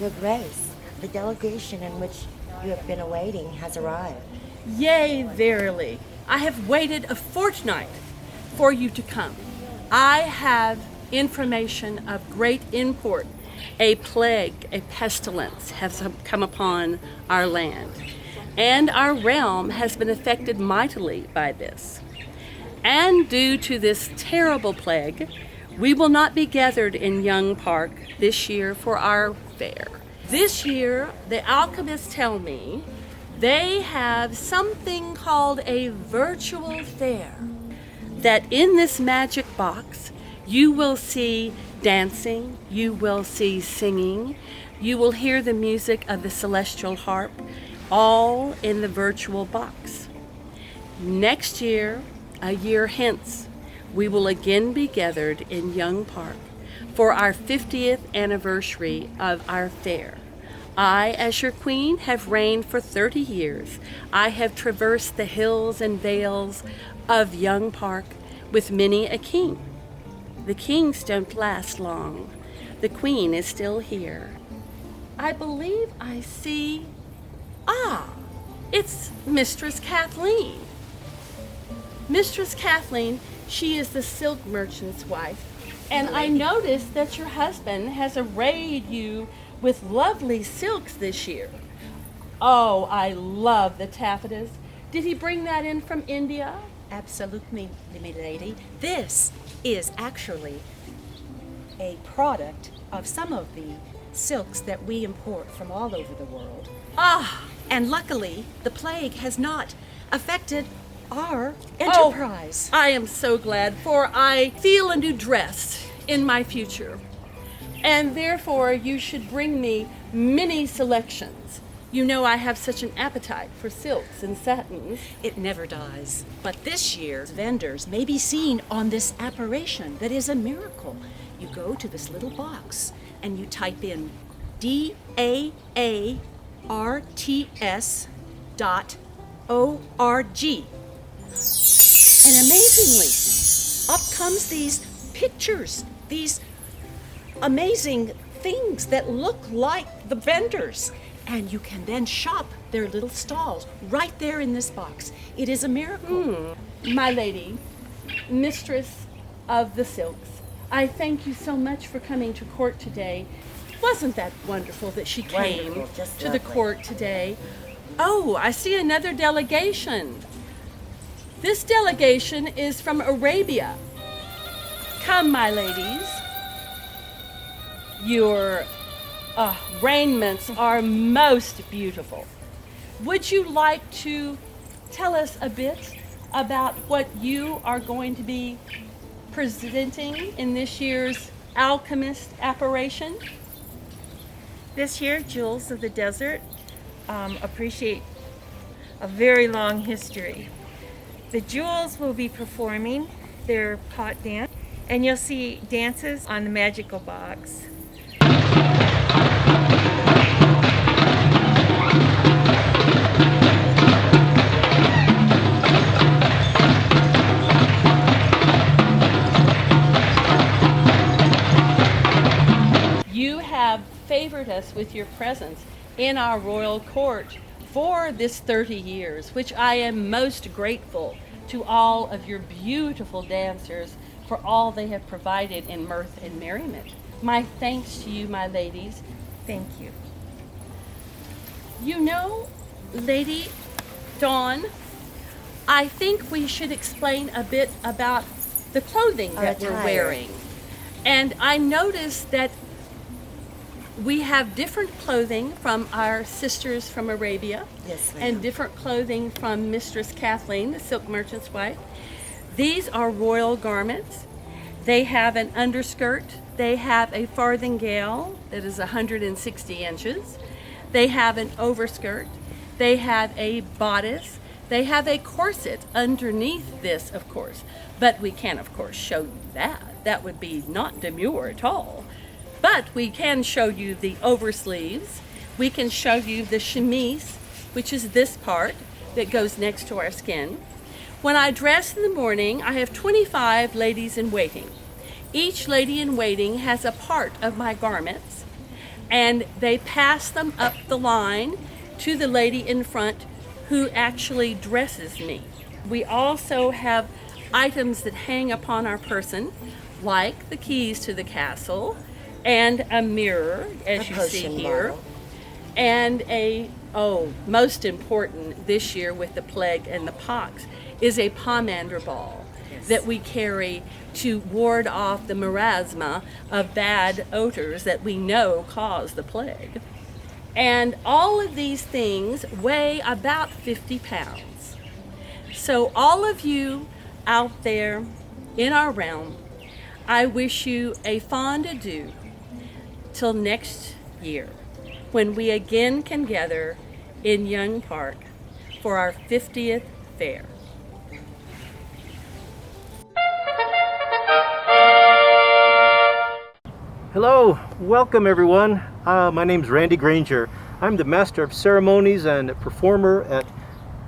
Your Grace, the delegation in which you have been awaiting has arrived. Yea, verily, I have waited a fortnight for you to come. I have information of great import. A plague, a pestilence has come upon our land, and our realm has been affected mightily by this. And due to this terrible plague, we will not be gathered in Young Park this year for our fair. This year, the alchemists tell me they have something called a virtual fair. That in this magic box, you will see dancing, you will see singing, you will hear the music of the celestial harp, all in the virtual box. Next year, a year hence, we will again be gathered in Young Park for our 50th anniversary of our fair. I, as your queen, have reigned for 30 years. I have traversed the hills and vales of Young Park with many a king. The kings don't last long. The queen is still here. I believe I see... it's Mistress Kathleen. Mistress Kathleen, she is the silk merchant's wife, and I noticed that your husband has arrayed you with lovely silks this year. Oh, I love the taffetas. Did he bring that in from India? Absolutely, my lady. This is actually a product of some of the silks that we import from all over the world. And luckily, the plague has not affected our enterprise. I am so glad, for I feel a new dress in my future. And therefore, you should bring me many selections. You know I have such an appetite for silks and satins. It never dies. But this year's vendors may be seen on this apparition that is a miracle. You go to this little box and you type in DAARTS.org. And amazingly, up comes these pictures, these amazing things that look like the vendors. And you can then shop their little stalls right there in this box. It is a miracle. My lady, mistress of the silks, I thank you so much for coming to court today. Wasn't that wonderful that she came to the court today? Oh, I see another delegation. This delegation is from Arabia. Come, my ladies. Your raiments are most beautiful. Would you like to tell us a bit about what you are going to be presenting in this year's alchemist apparition? This year, Jewels of the Desert appreciate a very long history. The Jewels will be performing their pot dance, and you'll see dances on the magical box. You have favored us with your presence in our royal court for this 30 years, which I am most grateful to all of your beautiful dancers for all they have provided in mirth and merriment. My thanks to you, my ladies. Thank you. You know, Lady Dawn, I think we should explain a bit about the clothing that we're wearing. And I noticed that we have different clothing from our sisters from Arabia. Yes, ma'am. And different clothing from Mistress Kathleen, the silk merchant's wife. These are royal garments. They have an underskirt. They have a farthingale that is 160 inches. They have an overskirt. They have a bodice. They have a corset underneath this, of course. But we can't, of course, show you that. That would be not demure at all. But we can show you the oversleeves. We can show you the chemise, which is this part that goes next to our skin. When I dress in the morning, I have 25 ladies in waiting. Each lady in waiting has a part of my garments. and they pass them up the line to the lady in front who actually dresses me. We also have items that hang upon our person, like the keys to the castle and a mirror, as A you see potion here, bottle. and most important this year with the plague and the pox, is a pomander ball that we carry to ward off the marasma of bad odors that we know cause the plague. And all of these things weigh about 50 pounds. So all of you out there in our realm, I wish you a fond adieu till next year, when we again can gather in Young Park for our 50th fair. Hello, welcome everyone. My name's Randy Granger. I'm the Master of Ceremonies and Performer at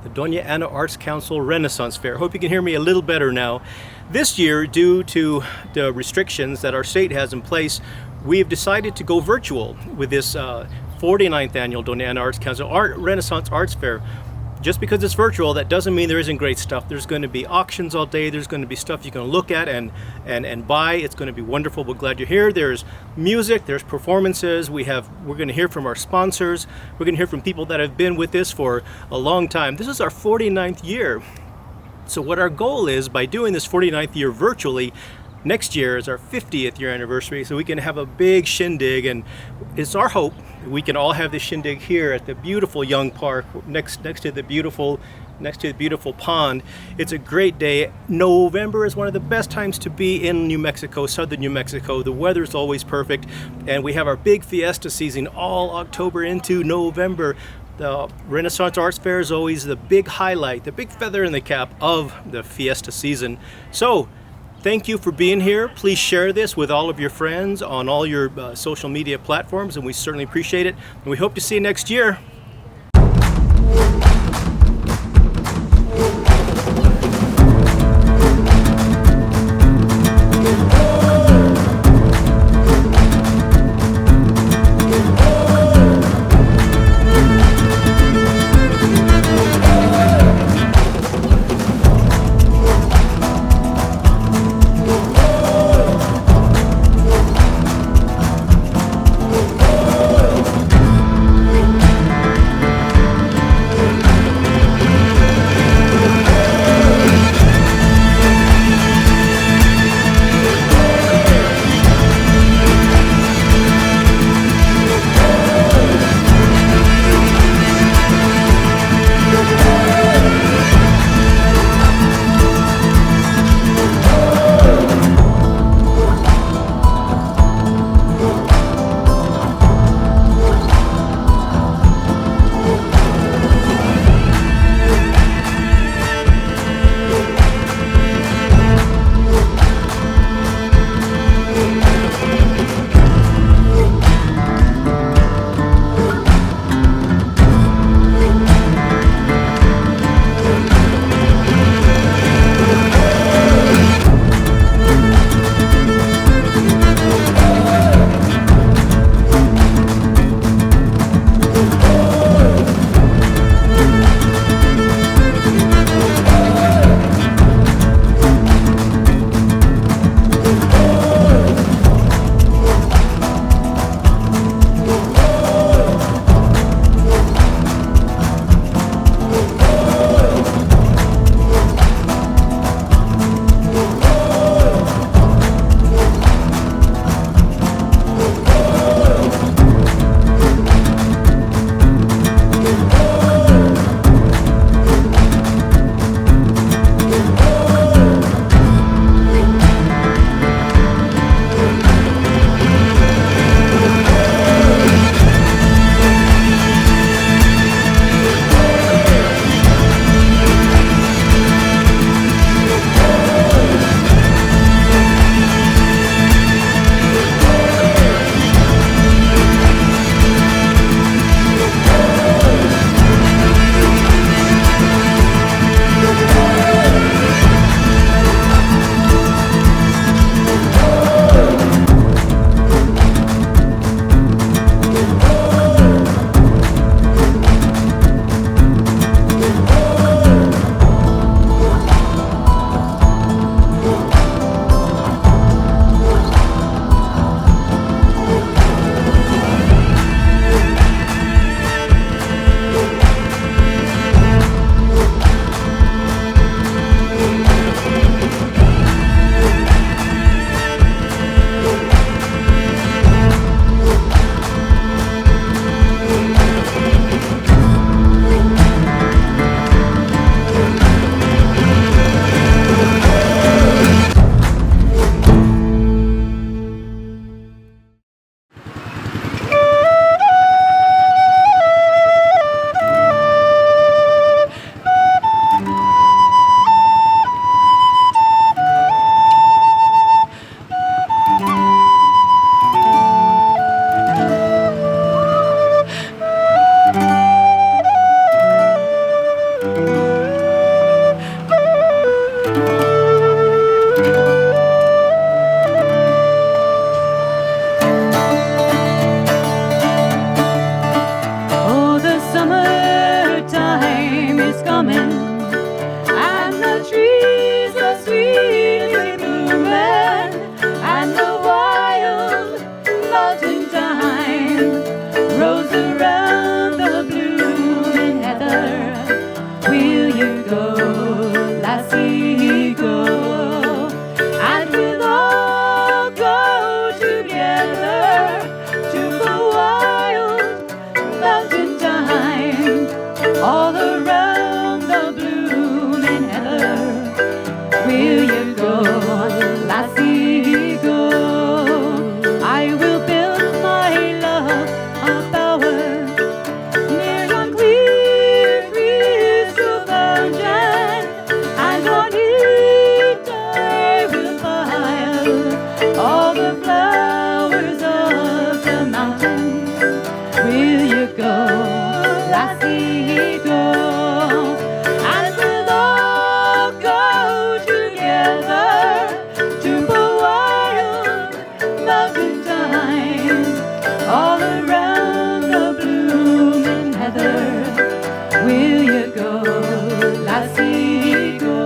the Doña Ana Arts Council Renaissance Fair. Hope you can hear me a little better now. This year, due to the restrictions that our state has in place, we've decided to go virtual with this 49th annual Doña Ana Arts Council Renaissance Arts Fair. Just because it's virtual, that doesn't mean there isn't great stuff. There's going to be auctions all day. There's going to be stuff you can look at and buy. It's going to be wonderful. We're glad you're here. There's music. There's performances. We're going to hear from our sponsors. We're going to hear from people that have been with this for a long time. This is our 49th year. So what our goal is, by doing this 49th year virtually, next year is our 50th year anniversary, so we can have a big shindig, and it's our hope we can all have this shindig here at the beautiful Young Park next to the beautiful pond. It's a great day. November is one of the best times to be in New Mexico, southern New Mexico. The weather's always perfect, and we have our big fiesta season all October into November. The Renaissance Arts Fair is always the big highlight, the big feather in the cap of the fiesta season. So thank you for being here. Please share this with all of your friends on all your social media platforms, and we certainly appreciate it. And we hope to see you next year. sea go, and we'll all go together to the wild mountain time, all around the blooming heather. Will you go, lassie, go? I will build my love a bower near yon clear crystal fountain, and on it I will pile all the flowers of the mountain. Will you go, lassie, go? And we'll all go together to the wild mountain time, all around the blooming heather. Will you go, lassie, go?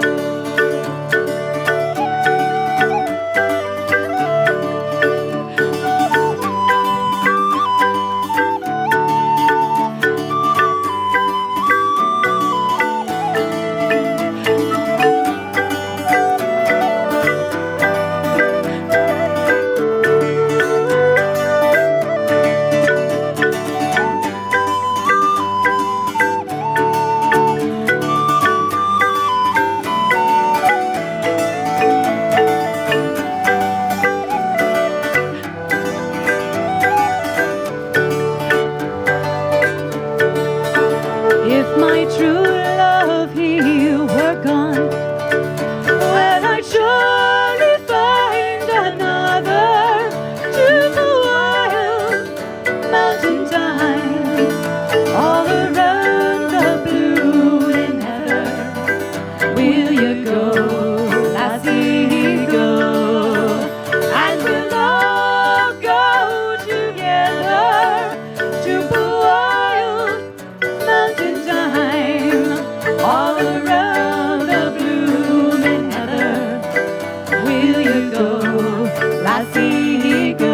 If my true love he were gone, well, I'd surely find another to the wild mountain time, all around the blooming heather. Will you go, lassie, go? And we'll all go together to the wild mountain time, all around the blooming heather. Will you go, lassie, go?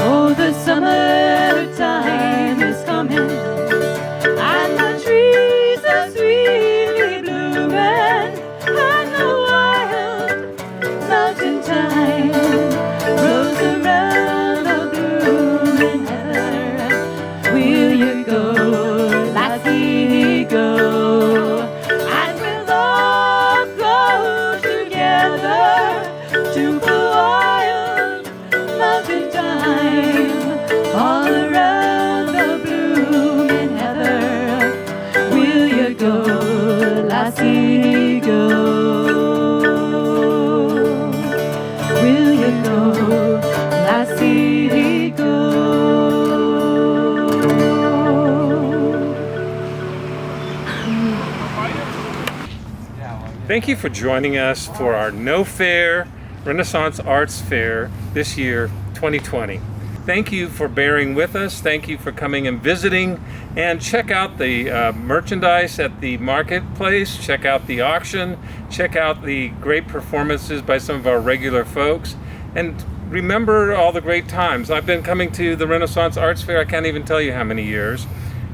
Oh, the summertime is coming, and the trees are sweetly blooming, and the wild mountain thyme grows around the blooming heather. Will you go, lassie, go? And we'll all go together to the wild mountain time, all around the blooming heather. Will you go, lassie, go? Will you go, lassie, go? Thank you for joining us for our No Faire Renaissance Arts Fair this year, 2020. Thank you for bearing with us. Thank you for coming and visiting. And check out the merchandise at the marketplace. Check out the auction. Check out the great performances by some of our regular folks. And remember all the great times. I've been coming to the Renaissance Arts Fair, I can't even tell you how many years.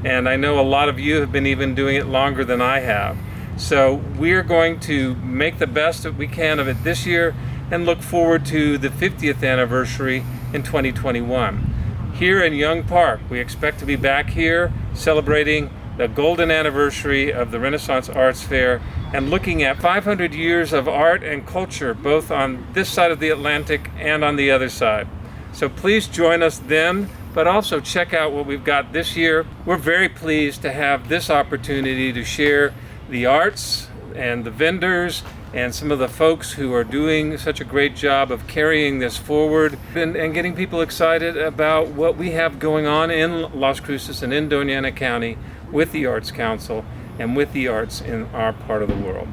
And I know a lot of you have been even doing it longer than I have. So we're going to make the best that we can of it this year and look forward to the 50th anniversary in 2021. Here in Young Park, we expect to be back here celebrating the golden anniversary of the Renaissance Arts Fair and looking at 500 years of art and culture, both on this side of the Atlantic and on the other side. So please join us then, but also check out what we've got this year. We're very pleased to have this opportunity to share the arts, and the vendors and some of the folks who are doing such a great job of carrying this forward and getting people excited about what we have going on in Las Cruces and in Doña Ana County with the Arts Council and with the arts in our part of the world.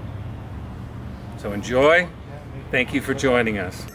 So enjoy. Thank you for joining us.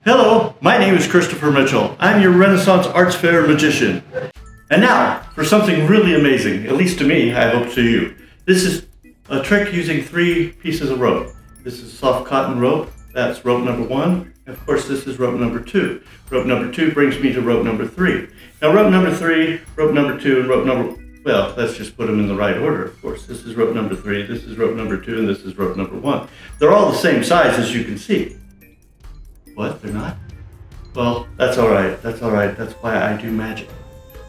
Hello, my name is Christopher Mitchell. I'm your Renaissance Arts Fair magician. And now, for something really amazing, at least to me, I hope to you. This is a trick using 3 pieces of rope. This is soft cotton rope, that's rope number 1. And of course, this is rope number 2. Rope number 2 brings me to rope number 3. Now rope number 3, rope number 2, and rope number, well, let's just put them in the right order, of course. This is rope number 3, this is rope number 2, and this is rope number 1. They're all the same size, as you can see. What, they're not? Well, that's all right, that's all right. That's why I do magic.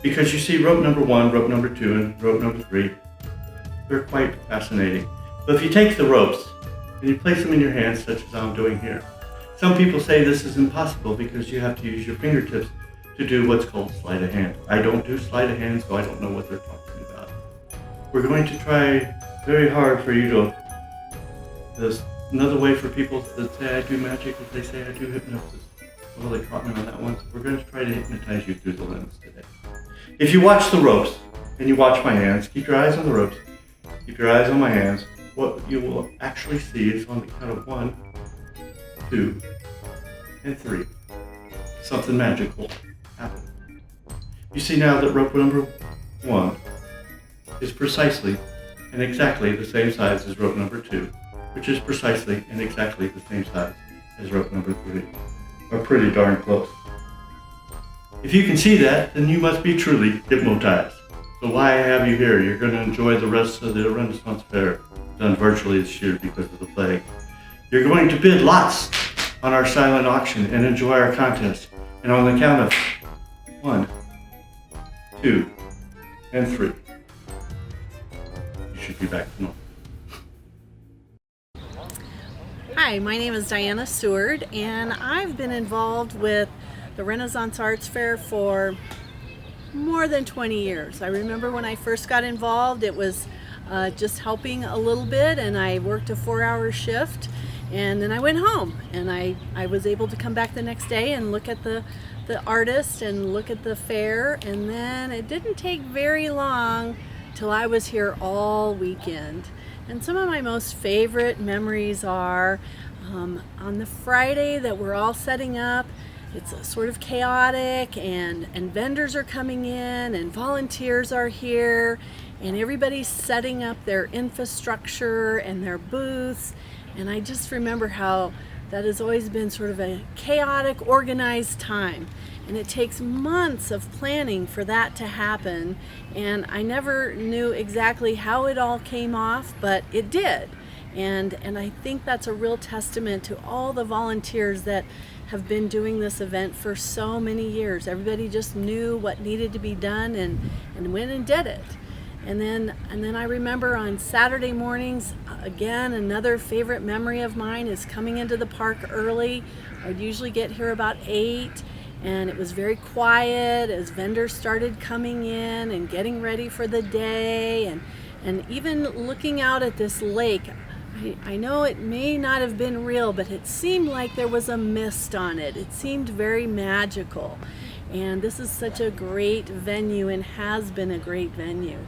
Because you see rope number 1, rope number 2, and rope number 3, they're quite fascinating. But if you take the ropes and you place them in your hands, such as I'm doing here, some people say this is impossible because you have to use your fingertips to do what's called sleight of hand. I don't do sleight of hand, so I don't know what they're talking about. We're going to try very hard for you to, there's another way for people that say I do magic is they say I do hypnosis. Well, they caught me on that one. So we're going to try to hypnotize you through the lens today. If you watch the ropes and you watch my hands, keep your eyes on the ropes, keep your eyes on my hands, what you will actually see is on the count of 1, 2, and 3. Something magical happen. You see now that rope number 1 is precisely and exactly the same size as rope number 2, which is precisely and exactly the same size as rope number 3, or pretty darn close. If you can see that, then you must be truly hypnotized. So why have you here? You're going to enjoy the rest of the Renaissance Fair, done virtually this year because of the plague. You're going to bid lots on our silent auction and enjoy our contest. And on the count of 1, 2, and 3, you should be back to normal. Hi, my name is Diana Seward, and I've been involved with the Renaissance Arts Fair for more than 20 years. I remember when I first got involved, it was just helping a little bit, and I worked a 4-hour shift, and then I went home, and I was able to come back the next day and look at the artist and look at the fair, and then it didn't take very long till I was here all weekend. And some of my most favorite memories are on the Friday that we're all setting up. It's sort of chaotic, and vendors are coming in, and volunteers are here, and everybody's setting up their infrastructure and their booths. And I just remember how that has always been sort of a chaotic, organized time. And it takes months of planning for that to happen. And I never knew exactly how it all came off, but it did. And I think that's a real testament to all the volunteers that have been doing this event for so many years. Everybody just knew what needed to be done and went and did it. And then I remember on Saturday mornings, again, another favorite memory of mine is coming into the park early. I'd usually get here about 8, and it was very quiet as vendors started coming in and getting ready for the day, and even looking out at this lake. I know it may not have been real, but it seemed like there was a mist on it. It seemed very magical. And this is such a great venue, and has been a great venue.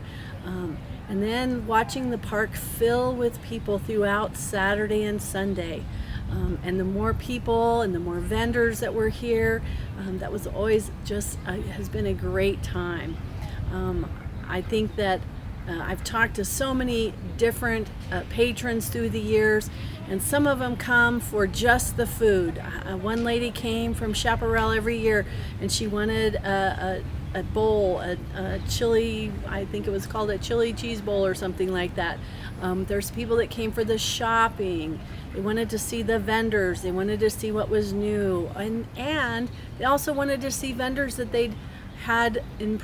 And then watching the park fill with people throughout Saturday and Sunday. And the more people and the more vendors that were here, that was always just has been a great time. I think that I've talked to so many different patrons through the years, and some of them come for just the food. One lady came from Chaparral every year, and she wanted a bowl, a chili, I think it was called a chili cheese bowl or something like that. There's people that came for the shopping. They wanted to see the vendors. They wanted to see what was new, and they also wanted to see vendors that they'd had in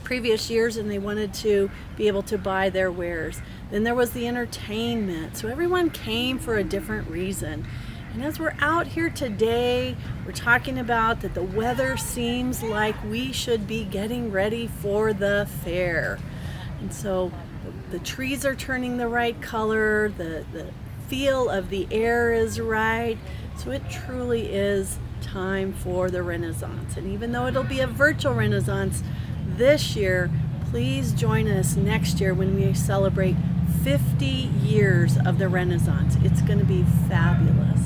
previous years, and they wanted to be able to buy their wares. Then there was the entertainment. So everyone came for a different reason. And as we're out here today, we're talking about that the weather seems like we should be getting ready for the fair. And so the trees are turning the right color, the feel of the air is right. So it truly is time for the Renaissance. And even though it'll be a virtual Renaissance this year, please join us next year when we celebrate 50 years of the Renaissance. It's going to be fabulous.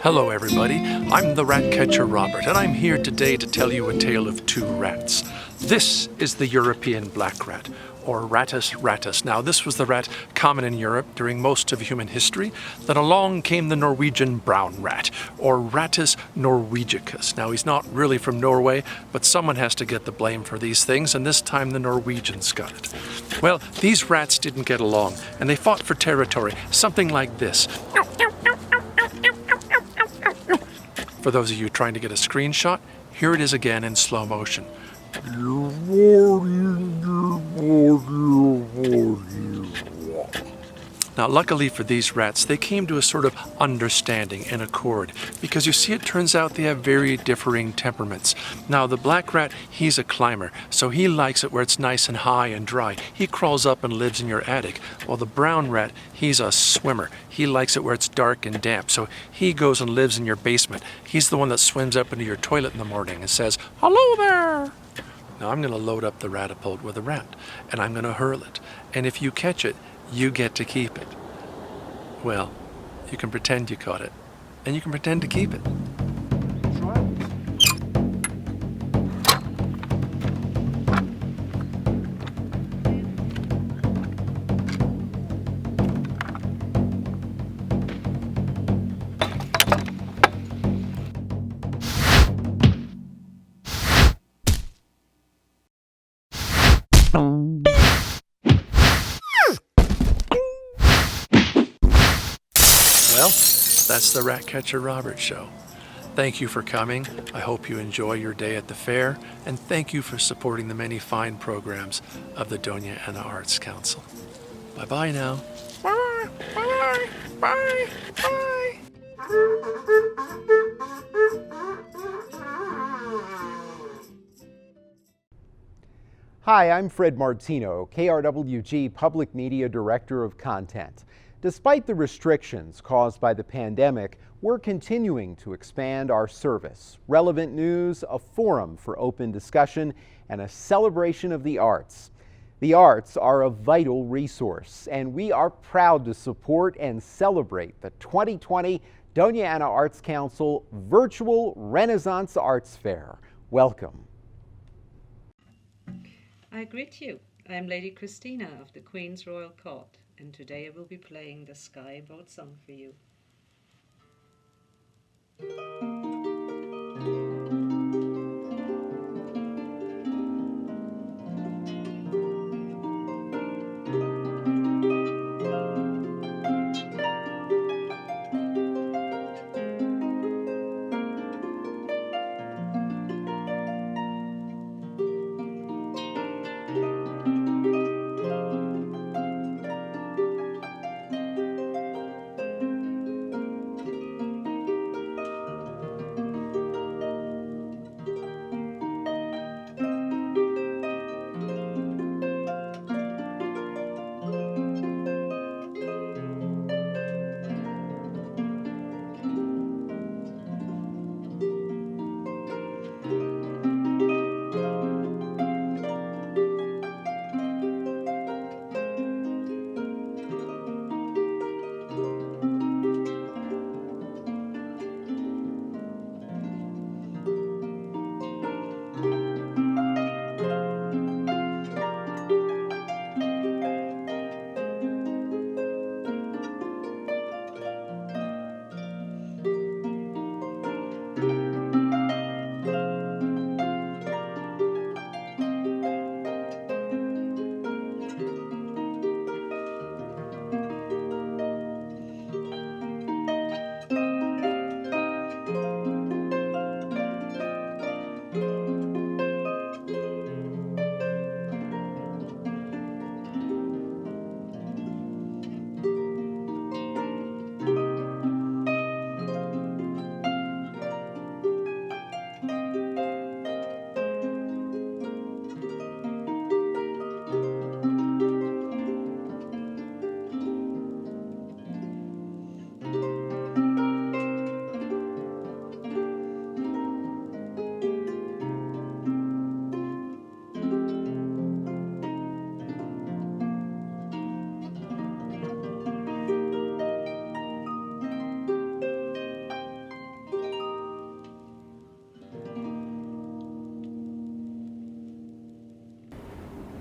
Hello everybody, I'm the rat catcher Robert, and I'm here today to tell you a tale of two rats. This is the European black rat, or Rattus rattus. Now this was the rat common in Europe during most of human history. Then along came the Norwegian brown rat, or Rattus norvegicus. Now he's not really from Norway, but someone has to get the blame for these things, and this time the Norwegians got it. Well, these rats didn't get along, and they fought for territory, something like this. For those of you trying to get a screenshot, here it is again in slow motion. Now, luckily for these rats, they came to a sort of understanding and accord, because you see, it turns out they have very differing temperaments. Now, the black rat, he's a climber, so he likes it where it's nice and high and dry. He crawls up and lives in your attic, while the brown rat, he's a swimmer. He likes it where it's dark and damp, so he goes and lives in your basement. He's the one that swims up into your toilet in the morning and says, "Hello there!" Now, I'm going to load up the ratapult with a rat, and I'm going to hurl it. And if you catch it, you get to keep it. Well, you can pretend you caught it, and you can pretend to keep it. Well, that's the Rat Catcher Robert Show. Thank you for coming. I hope you enjoy your day at the fair, and thank you for supporting the many fine programs of the Doña Ana Arts Council. Bye-bye now. Bye, bye, bye, bye. Hi, I'm Fred Martino, KRWG Public Media Director of Content. Despite the restrictions caused by the pandemic, we're continuing to expand our service. Relevant news, a forum for open discussion, and a celebration of the arts. The arts are a vital resource, and we are proud to support and celebrate the 2020 Doña Ana Arts Council Virtual Renaissance Arts Fair. Welcome. I greet you. I am Lady Christina of the Queen's Royal Court, and today I will be playing the Sky Boat Song for you.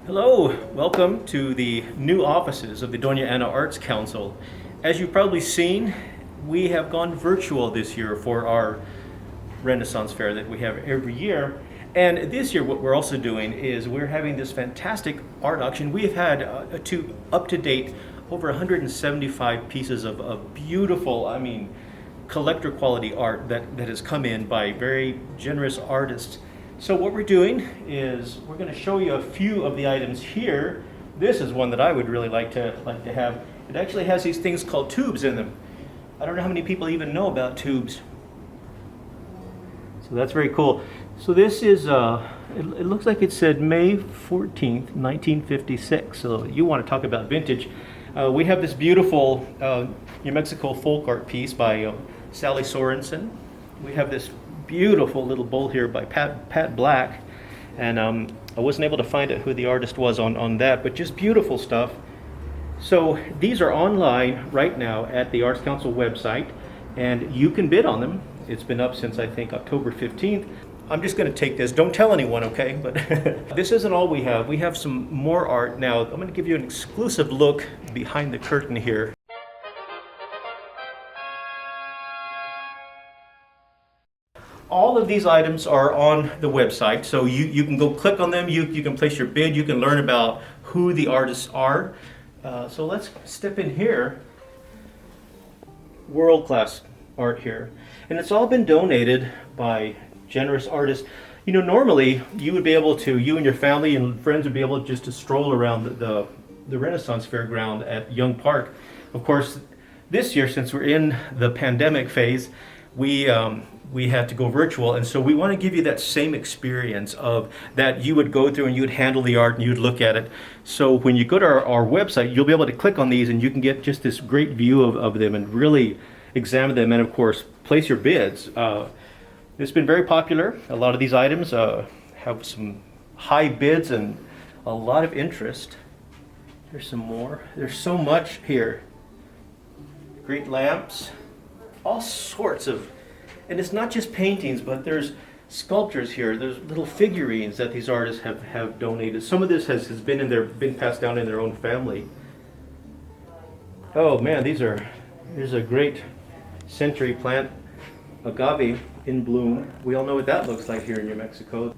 Hello, welcome to the new offices of the Doña Ana Arts Council. As you've probably seen, we have gone virtual this year for our Renaissance Fair that we have every year. And this year what we're also doing is we're having this fantastic art auction. We've had up to date over 175 pieces of beautiful, I mean, collector quality art that has come in by very generous artists. So what we're doing is we're going to show you a few of the items here. This is one that I would really like to have. It actually has these things called tubes in them. I don't know how many people even know about tubes. So that's very cool. So this is, it looks like it said May 14th, 1956. So you want to talk about vintage. We have this beautiful New Mexico folk art piece by Sally Sorensen. We have this beautiful little bowl here by Pat Black, and I wasn't able to find out who the artist was on that, but just beautiful stuff. So these are online right now at the Arts Council website, and you can bid on them. It's been up since I think October 15th. I'm just going to take this. Don't tell anyone, okay? But this isn't all we have. We have some more art now. I'm going to give you an exclusive look behind the curtain here. All of these items are on the website, so you can go click on them, you can place your bid, you can learn about who the artists are. So let's step in here. World-class art here. And it's all been donated by generous artists. You know, normally you would be able to, you and your family and friends would be able just to stroll around the Renaissance Fairground at Young Park. Of course, this year, since we're in the pandemic phase, we had to go virtual, and so we want to give you that same experience of that you would go through and you would handle the art and you'd look at it. So when you go to our website, you'll be able to click on these and you can get just this great view of them and really examine them and of course place your bids. It's been very popular. A lot of these items have some high bids and a lot of interest. There's some more. There's so much here. Great lamps, all sorts of, and it's not just paintings, but there's sculptures here. There's little figurines that these artists have donated. Some of this has been passed down in their own family. Oh man, here's a great century plant, agave in bloom. We all know what that looks like here in New Mexico.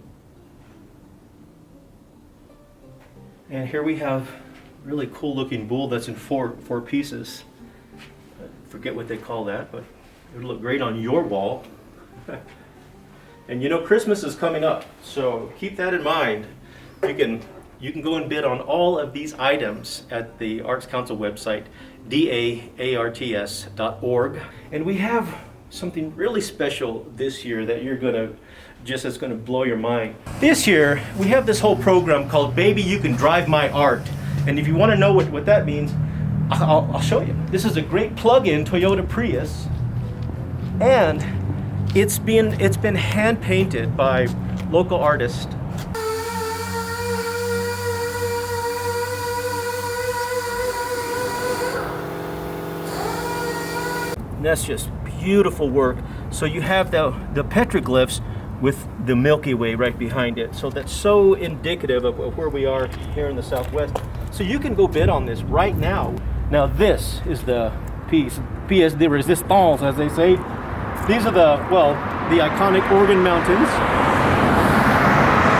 And here we have a really cool looking bull that's in four pieces. I forget what they call that, but it would look great on your wall. And you know, Christmas is coming up, so keep that in mind. You can go and bid on all of these items at the Arts Council website, daarts.org. And we have something really special this year that that's gonna blow your mind. This year, we have this whole program called Baby You Can Drive My Art. And if you wanna know what that means, I'll show you. This is a great plug-in Toyota Prius, and it's been hand painted by local artists. And that's just beautiful work. So you have the petroglyphs with the Milky Way right behind it. So that's so indicative of where we are here in the Southwest. So you can go bid on this right now. Now this is the piece de resistance, as they say. These are the iconic Oregon Mountains,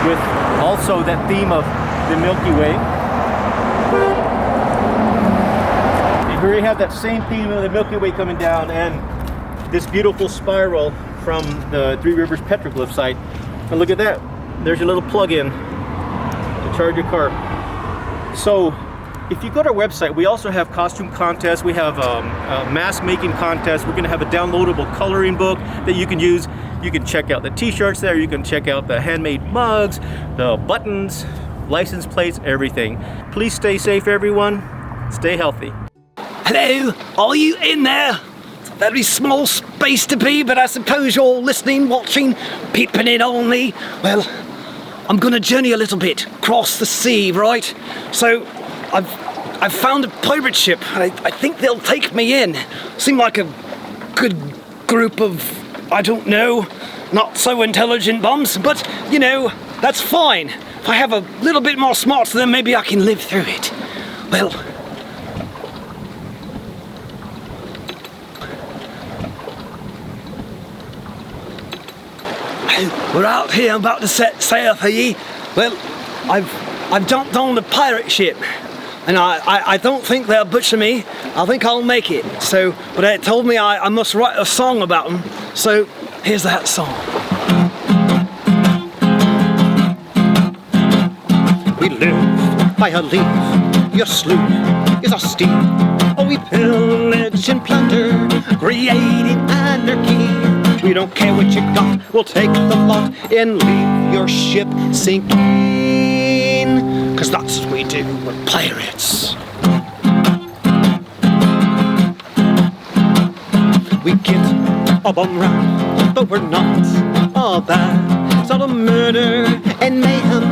with also that theme of the Milky Way. Here we have that same theme of the Milky Way coming down, and this beautiful spiral from the Three Rivers Petroglyph site. And look at that, there's your little plug-in to charge your car. So if you go to our website, we also have costume contests, we have mask making contests, we're gonna have a downloadable coloring book that you can use. You can check out the t-shirts there, you can check out the handmade mugs, the buttons, license plates, everything. Please stay safe, everyone. Stay healthy. Hello, are you in there? It's a very small space to be, but I suppose you're listening, watching, peeping in on me. Well, I'm gonna journey a little bit, cross the sea, right? So, I've found a pirate ship. I think they'll take me in. Seem like a good group of, I don't know, not so intelligent bums, but, you know, that's fine. if I have a little bit more smarts, then maybe I can live through it. Well, we're out here, I'm about to set sail for ye. Well, I've jumped on the pirate ship, and I don't think they'll butcher me. I think I'll make it. So, but they told me I must write a song about them. So, here's that song. We live by a leaf, your sloop is our steed. Oh, we pillage and plunder, creating anarchy. We don't care what you got, we'll take the lot and leave your ship sinking. 'Cause that's what we do, we're pirates. We get a bum rap, but we're not all bad. It's all a murder and mayhem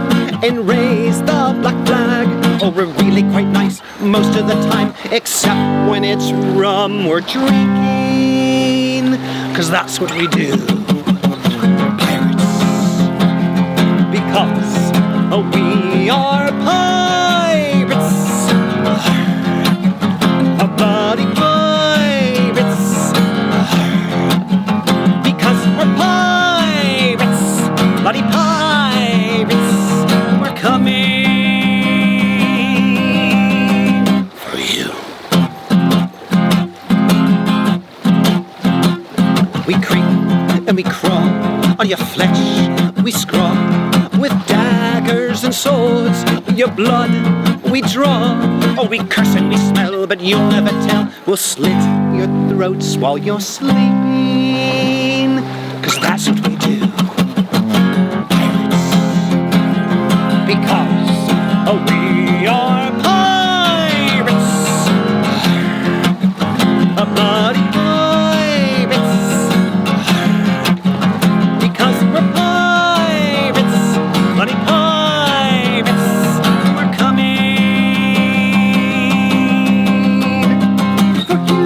and raise the black flag. Oh, we're really quite nice most of the time, except when it's rum we're drinking. 'Cause that's what we do, we're pirates. Because we are pirates, bloody pirates. Because we're pirates, bloody pirates. We're coming for you. We creep and we crawl on your flesh, we scrawl with daggers and swords, your blood we draw. Oh, we curse and we smell, but you'll never tell. We'll slit your throats while you're sleeping. 'Cause that's what we do, pirates. Because we are pirates, bloody pirates. Because we're pirates, bloody pirates. We're coming for you.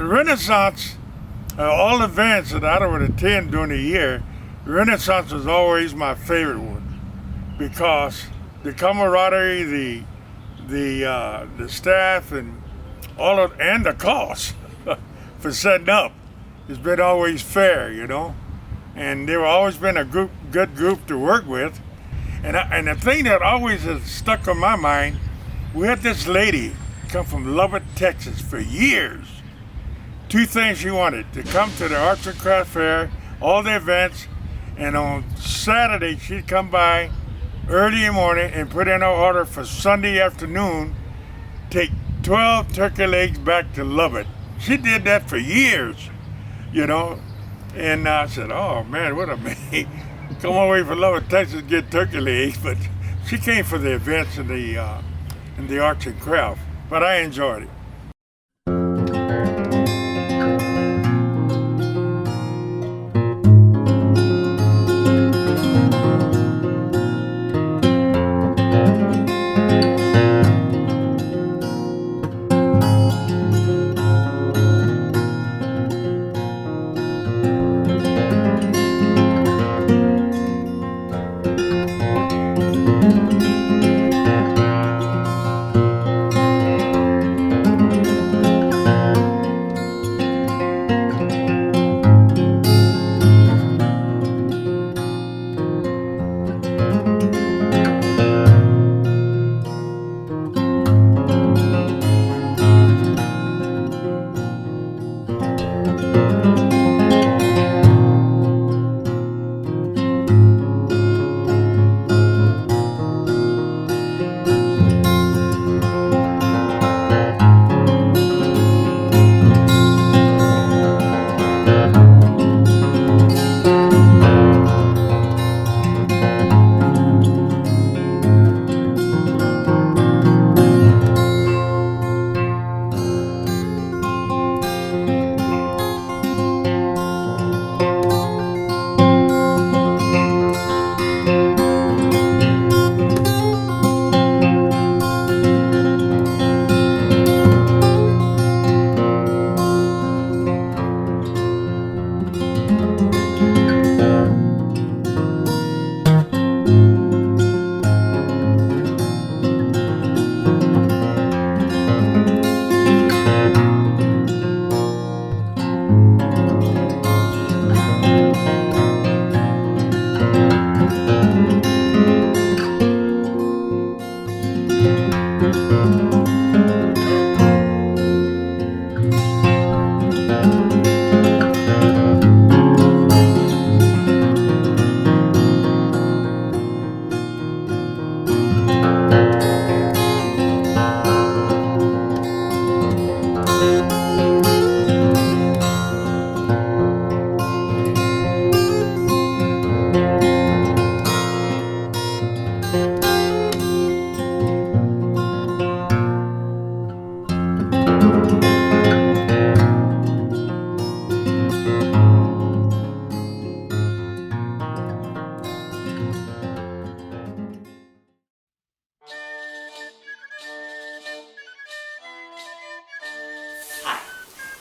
Renaissance, all events that I would attend during the year, Renaissance was always my favorite one because the camaraderie, the staff, and and the cost for setting up has been always fair, you know, and they've always been a good group to work with, and the thing that always has stuck on my mind, we had this lady come from Lubbock, Texas for years. Two things she wanted: to come to the Arts and Craft Fair, all the events, and on Saturday she'd come by early in the morning and put in her order for Sunday afternoon, take 12 turkey legs back to Lubbock. She did that for years, you know, and I said, oh man, what a man. Come all the way from Lubbock, Texas to get turkey legs, but She came for the events and the arts and craft, but I enjoyed it.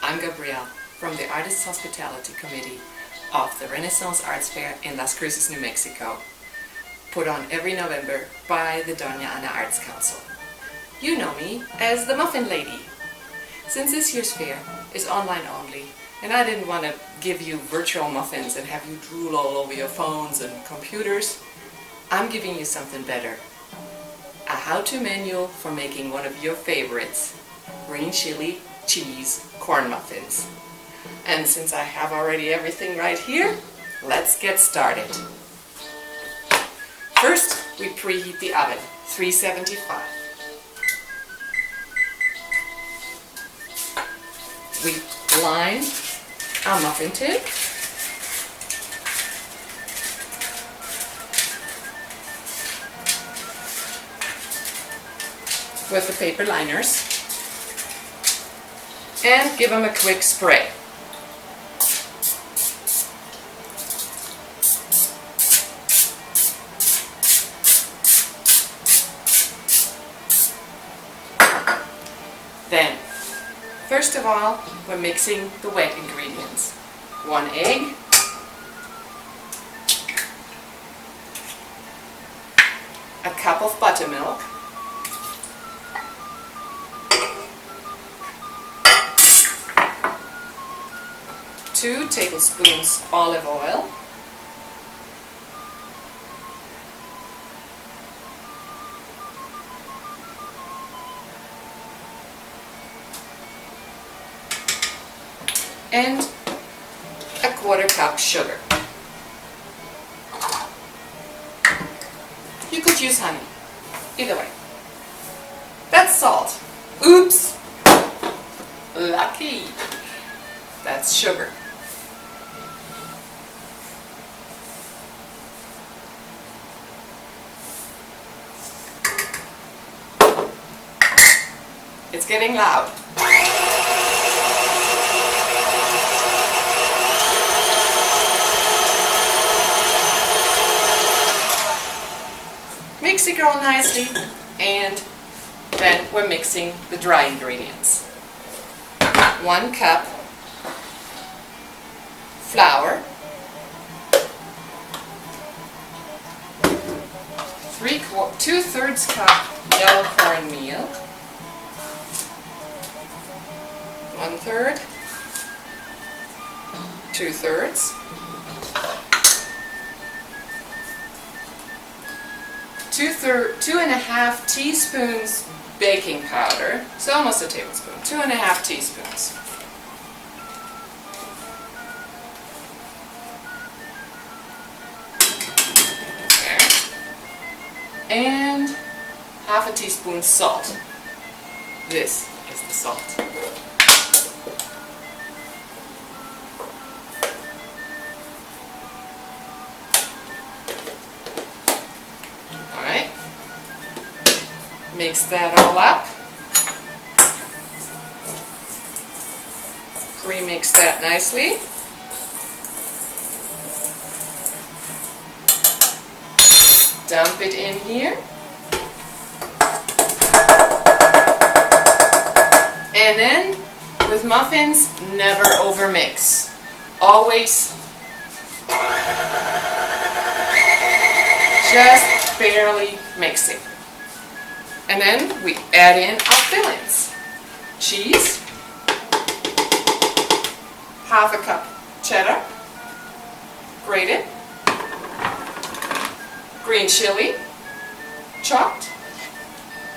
I'm Gabrielle from the Artists Hospitality Committee of the Renaissance Arts Fair in Las Cruces, New Mexico, put on every November by the Doña Ana Arts Council. You know me as the Muffin Lady. Since this year's fair is online only, and I didn't want to give you virtual muffins and have you drool all over your phones and computers, I'm giving you something better. A how-to menu for making one of your favorites, green chili cheese corn muffins. And since I have already everything right here, let's get started. First, we preheat the oven, 375. We line our muffin tip. With the paper liners. And give them a quick spray. Then, first of all, we're mixing the wet ingredients. 1 egg, a cup of buttermilk, 2 tablespoons olive oil, and a 1/4 cup sugar. You could use honey, either way. That's salt. Oops! Lucky! That's sugar. It's getting loud. Mix it all nicely, and then we're mixing the dry ingredients. 1 cup flour, 2/3 cup yellow cornmeal, 1/3, 2/3, 2.5 teaspoons baking powder, so almost a tablespoon, 2.5 teaspoons. There. And 1/2 teaspoon salt. This is the salt. Alright. Mix that all up. Pre-mix that nicely. Dump it in here. And then, with muffins, never overmix. Always just barely mixing. And then we add in our fillings. Cheese, 1/2 cup cheddar, grated, green chili, chopped,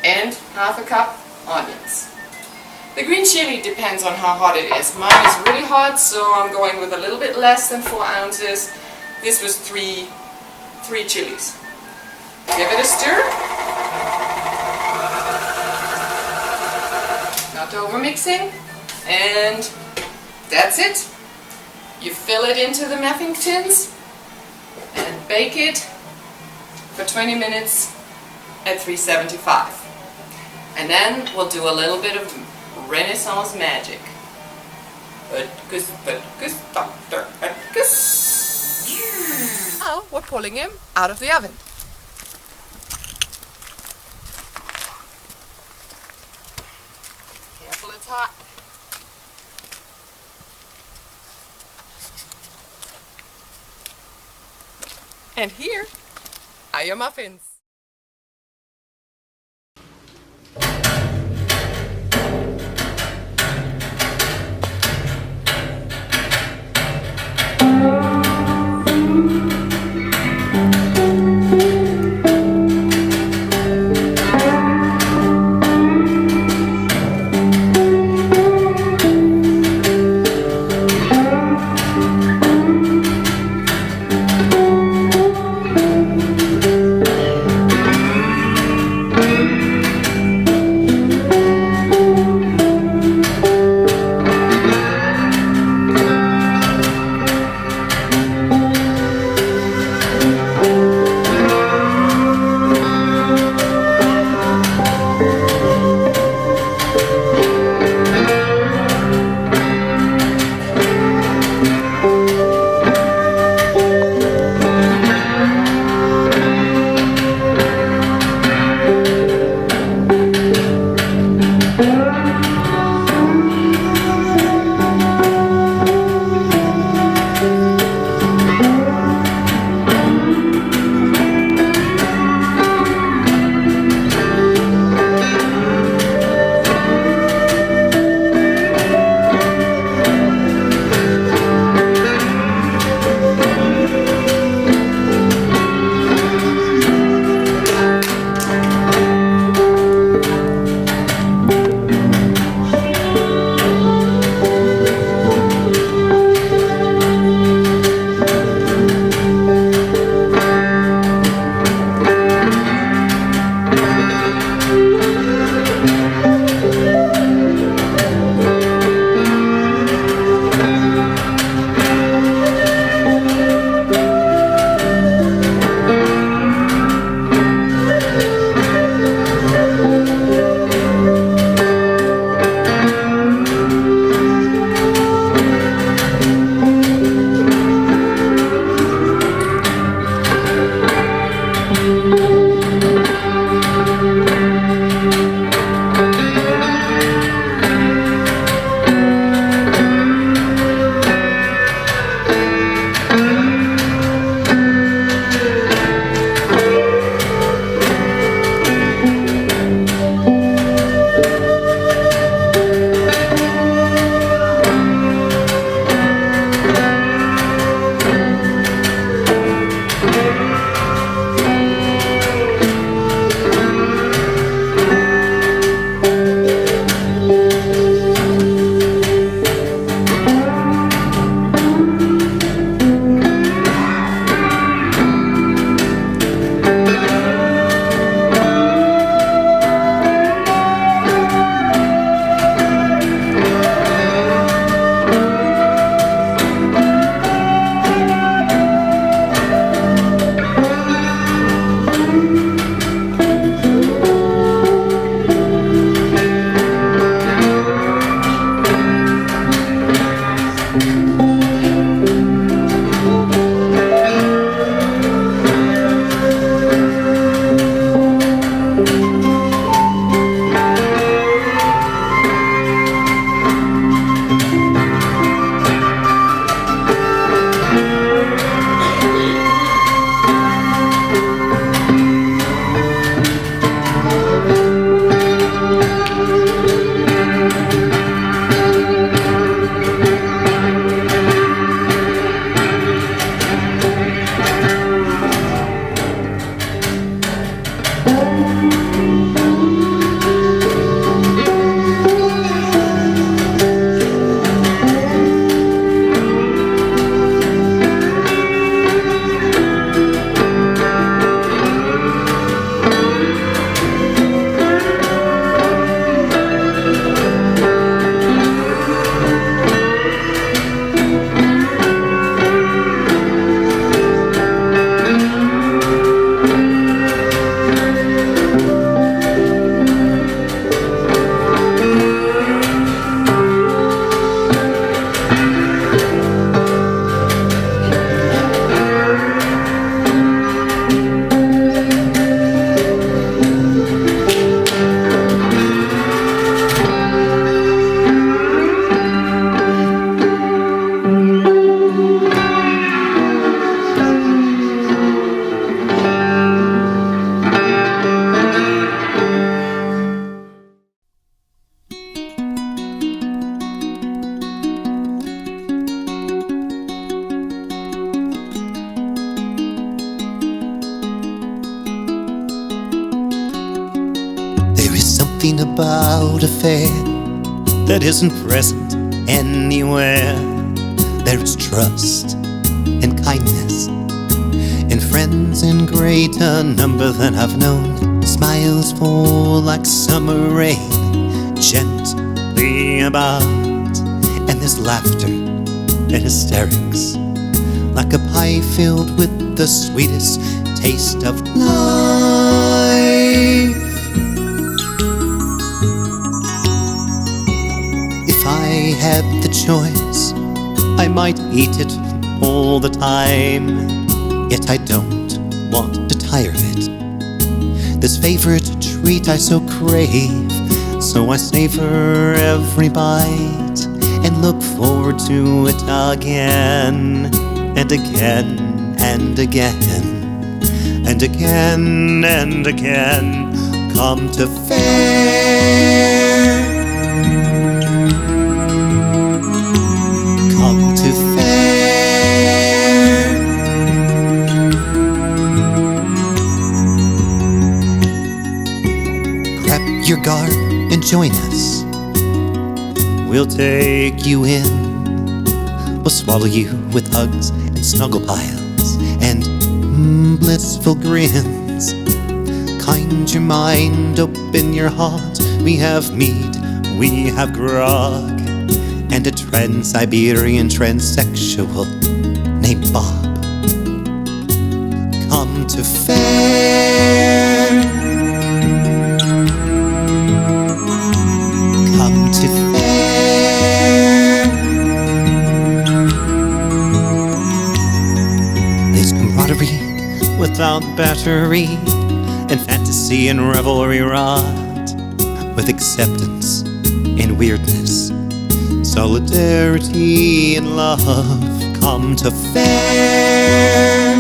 and 1/2 cup onions. The green chili depends on how hot it is. Mine is really hot, so I'm going with a little bit less than 4 ounces. This was three chilies. Give it a stir. Not over mixing. And that's it. You fill it into the muffin tins and bake it for 20 minutes at 375. And then we'll do a little bit of Renaissance magic. Now we're pulling him out of the oven. Careful, it's hot. And here are your muffins. something about a fair that isn't present anywhere. There is trust and kindness, and friends in greater number than I've known. Smiles fall like summer rain, gently about, and there's laughter and hysterics, like a pie filled with the sweetest taste of life. If I had the choice, I might eat it all the time, yet I don't want to tire of it. This favorite treat I so crave, so I savor every bite and look forward to it again and again and again and again and again. Come to Faire. Come to Faire. Grab your garb and join us. We'll take you in. We'll swallow you with hugs and snuggle piles and blissful grins. Kind your mind, open your heart. We have mead, we have grog, and a Trans-Siberian transsexual named Bob. Come to Faire. Come to Faire. There's camaraderie without battery, and fantasy and revelry wrought with acceptance and weirdness, solidarity and love. Come to Faire.